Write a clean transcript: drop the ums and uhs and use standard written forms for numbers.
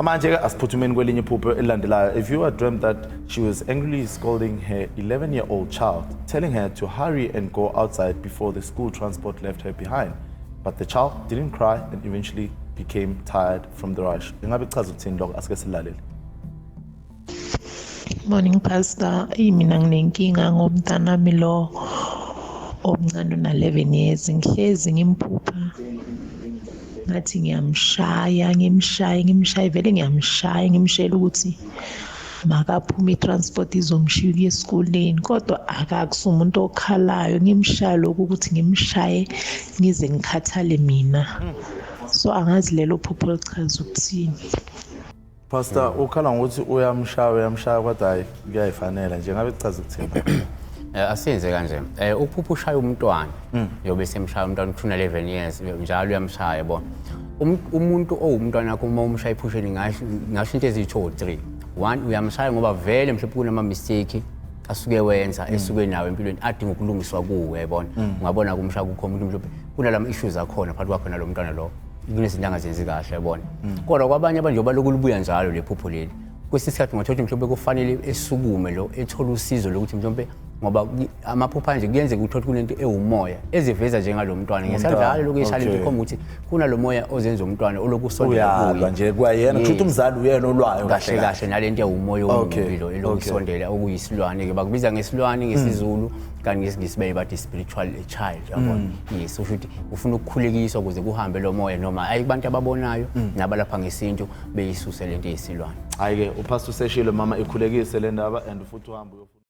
Manje asiphuthume kwelinye iphupho elilandelayo. If you had dreamt that she was angrily scolding her 11-year-old child, telling her to hurry and go outside before the school transport left her behind, but the child didn't cry and eventually became tired from the rush. Ingabe chaza ukuthini lokho asike silalele. Morning Pastor, mina nginenkinga ngomntanami lo omncane na 11 years ngihlezi ngimphupha ngathi ngimshaya vele ngimshayela ukuthi makaphume itransport izomshiya esikoleni kodwa akakusuma umuntu okhalayo ngimshaya lokho ukuthi ngimshaye ngize ngikhathale mina so angazi lelo phupho lichaza ukuthini. Pastor, ukhala ngokuthi uyamshaya kodwa hayi kuyayifanela nje ngabe kuchaza ukuthini? Asenze kanje ukuphupha ushaya umntwana yobe semshaya umntwana uthuna 11 years njalo uyamshaya yabo umuntu owumntwana yakho uma umshaya iphusheni ngasho into ezitho 3. 1 uyamshaya ngoba vele mhlawumbe kunama mistake asuke wenza esuke nawe empilweni adinga ukulungiswa kuwe yabona ungabona kumshaya kukho umuntu mhlawumbe kunalama issues akhona phakathi kwakho nalo mntwana lo kunezinto angazenzi kahle yabona kodwa kwabanye abanje baloku libuya njalo lephupho leli kwesisikhathi ngathothi mhlawumbe kufanele esukume lo ethola usizo lokuthi mhlawumbe ngoba amaphupha nje kuyenzeka ukuthi kunento ewumoya eziveza njengalo mntwana ngesadlala lokho eshayile ikhomba ukuthi kunalo moya ozenza umntwana olokusondela kuye nje kwayena ukuthi umzali uyena olwayo kahle nalento ewumoya omumpilo elokusondela okuyisilwane ke bakubiza ngesilwane ngesizulu kanti ngesibele bathi spiritual child yabona yes ukuthi ufuna ukukhulekiswa ukuze kuhambe lo moya noma ayibantu ababonayo nabalapha ngesintu beyisuse lento yesilwane. Hayi ke upastor seshilo mama ikhulekise le ndaba and futhi uhamba